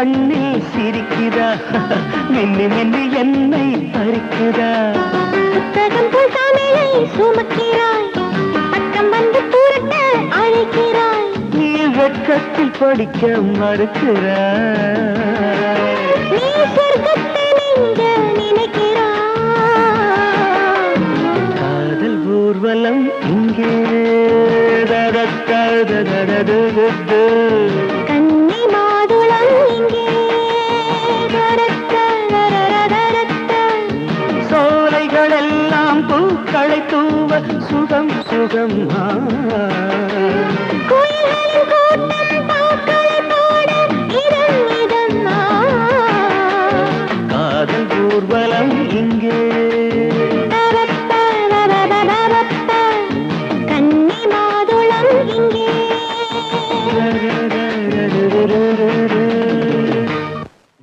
கண்ணில் சிரிக்குதா மின்னி மின்னி என்னை பறிக்குதா புத்தகம் போல் தமிழை சுமக்கிறாய் பக்கம் வந்து புரட்ட அழைக்கிறாய் நீ வெட்கத்தில் படிக்க மறுக்கிறாய் நீ சொர்க்கத்தை நெஞ்ச நினைக்கிறாய் காதல் ஊர்வலம் இங்கே கன்னி மாதுளம் இங்கே சோலைகள் எல்லாம் பூக்களை தூவ சுகம் சுகம்